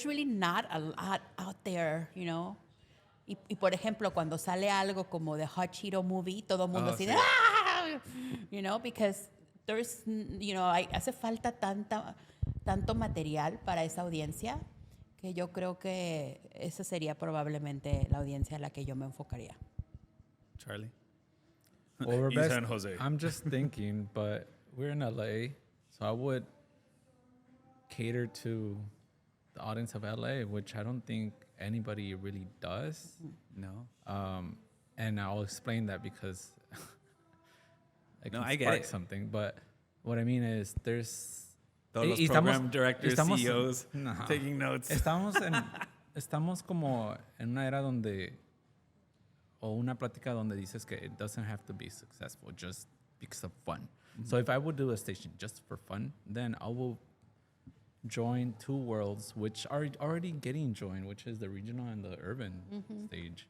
really not a lot out there, you know. Y por ejemplo, cuando sale algo como the Hot Cheeto movie, todo el mundo así de,
sí.
¡ah! You know, because there's, you know, hace falta tanto material para esa audiencia que yo creo que esa sería probablemente la audiencia a la que yo me enfocaría.
Charlie.
Well, we're
San Jose.
I'm just thinking, but we're in LA, so I would cater to the audience of LA, which I don't think anybody really does.
No.
And I'll explain that because
I get
spark
it.
something. But what I mean is, there's
Todos los
y
program directors,
estamos-
CEOs,
No.
taking notes.
Estamos como en una era donde, o una plática donde dices que it doesn't have to be successful just because of fun. So if I would do a station just for fun, then I will join two worlds which are already getting joined, which is the regional and the urban stage,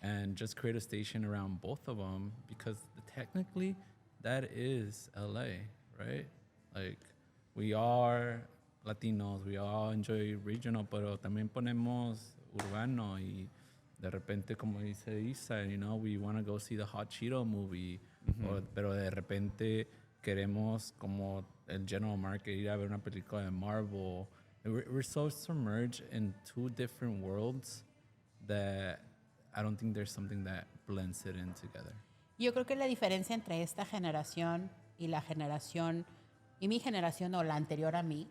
and just create a station around both of them, because technically that is LA, right? Like, we are Latinos, we all enjoy regional, pero también ponemos urbano, y de repente, como dice Isa, you know, we want to go see the Hot Cheeto movie, pero de repente queremos, como el general market, ir a ver una película de Marvel. We're so submerged in two different worlds that I don't think there's something that blends it in together.
Yo creo que la diferencia entre esta generación y la generación, y mi generación o la anterior a mí,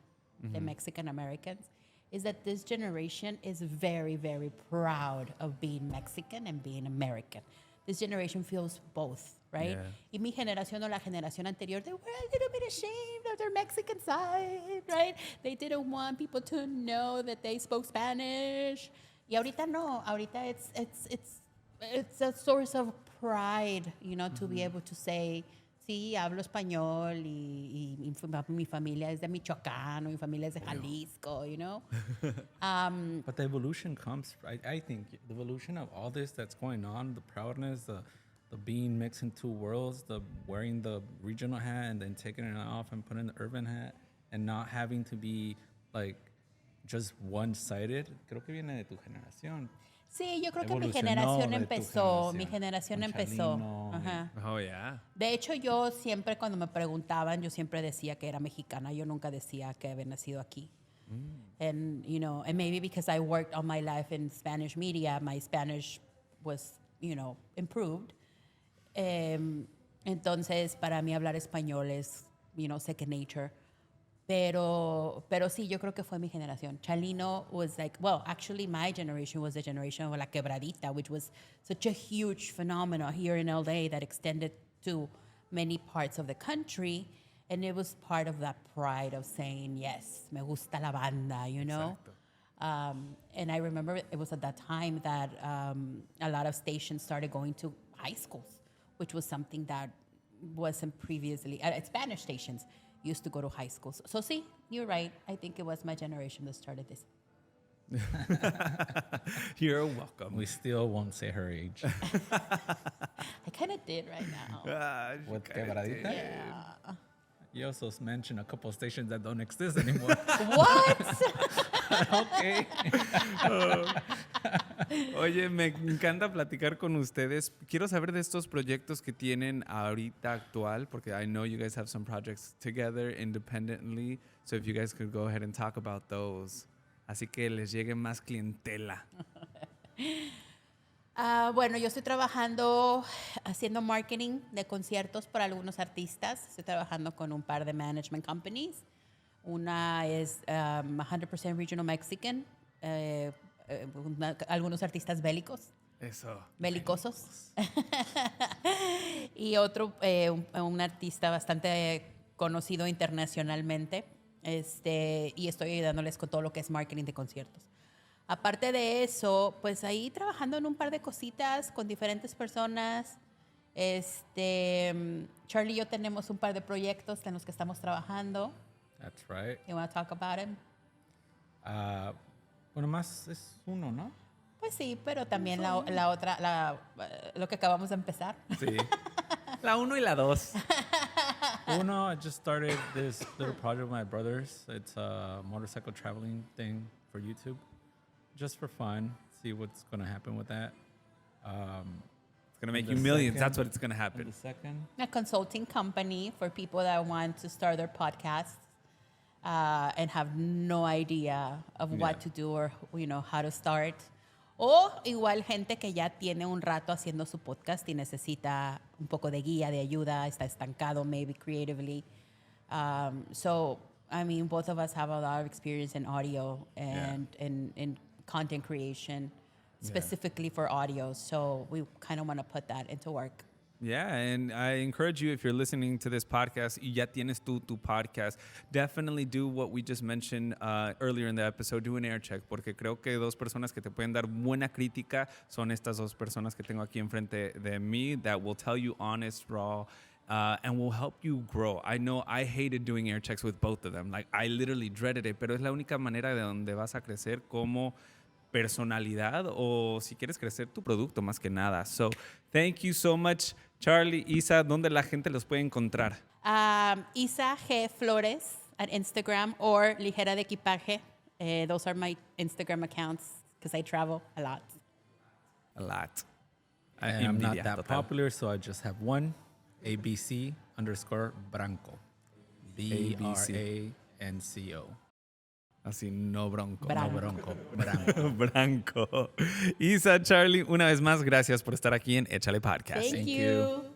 the Mexican Americans, is that this generation is very, very proud of being Mexican and being American. This generation feels both, right?
Yeah.
Y mi generación o la generación anterior, they were a little bit ashamed of their Mexican side, right? They didn't want people to know that they spoke Spanish. Y ahorita no, ahorita it's a source of pride, you know, to be able to say, sí, hablo español y mi familia es de Michoacán o mi familia es de Jalisco, you know?
But the evolution comes, I think, the evolution of all this that's going on, the proudness, the being mixed in two worlds, the wearing the regional hat and then taking it off and putting the urban hat, and not having to be like just one-sided, creo que viene de tu generación.
Sí, yo creo que mi
Evolucionó
generación
de tu
empezó,
generación.
mi generación
Con
empezó.
Chalino,
Ajá.
Oh, yeah.
De hecho, yo siempre cuando me preguntaban, yo siempre decía que era mexicana. Yo nunca decía que había nacido aquí. And, you know, and maybe because I worked all my life in Spanish media, my Spanish was, you know, improved. Entonces, para mí hablar español es, you know, second nature. Pero sí, yo creo que fue mi generación. Chalino was like, well, actually my generation was the generation of La Quebradita, which was such a huge phenomenon here in LA that extended to many parts of the country. And it was part of that pride of saying, yes, me gusta la banda, you know? And I remember it was at that time that a lot of stations started going to high schools, which was something that wasn't previously, Spanish stations used to go to high schools. So see, you're right. I think it was my generation that started this.
You're welcome.
We still won't say her age.
I kind of did right now.
She
With
kinda
quebradita?
did.
Yeah.
You also mentioned a couple of stations that don't exist anymore.
What?
Okay.
Oye, me encanta platicar con ustedes. Quiero saber de estos proyectos que tienen ahorita actual, porque I know you guys have some projects together independently. So if you guys could go ahead and talk about those. Así que les llegue más clientela.
Bueno, yo estoy trabajando haciendo marketing de conciertos para algunos artistas. Estoy trabajando con un par de management companies. Una es 100% Regional Mexican, algunos artistas bélicos.
Eso.
Belicosos. Y otro, un artista bastante conocido internacionalmente. Y estoy ayudándoles con todo lo que es marketing de conciertos. Aparte de eso, pues ahí trabajando en un par de cositas con diferentes personas. Charlie y yo tenemos un par de proyectos en los que estamos trabajando.
That's right.
You want to talk about it?
Bueno, más es uno, ¿no?
Pues sí, pero también la otra, lo que acabamos de empezar.
Sí. La 1 y la 2.
Uno, I just started this little project with my brothers. It's a motorcycle traveling thing for YouTube. Just for fun. See what's going to happen with that.
It's going to make
The
you millions.
second-
That's what's going to
And
happen.
the second,
A consulting company for people that want to start their podcasts and have no idea of what to do or how to start. O igual gente que ya tiene un rato haciendo su podcast y necesita un poco de guía, de ayuda, está estancado maybe creatively. So, I mean, both of us have a lot of experience in audio and in content creation, specifically for audio. So we kind of want to put that into work.
Yeah, and I encourage you, if you're listening to this podcast y ya tienes tu podcast, definitely do what we just mentioned earlier in the episode, do an air check, porque creo que dos personas que te pueden dar buena crítica son estas dos personas que tengo aquí enfrente de mí that will tell you honest, raw, and will help you grow. I know I hated doing air checks with both of them. Like, I literally dreaded it, pero es la única manera de donde vas a crecer como personalidad o si quieres crecer tu producto más que nada. So, thank you so much, Charlie, Isa. ¿Dónde la gente los puede encontrar?
Isa G. Flores at Instagram or Ligera de Equipaje. Those are my Instagram accounts because I travel a lot.
A lot.
and I'm not
Envidia
that
total.
popular, so I just have one, ABC_Branco. BRANCO.
Así, no bronco.
Branco.
No, Branco. Branco.
Branco. Isa, Charlie, una vez más, gracias por estar aquí en Échale Podcast.
Thank you.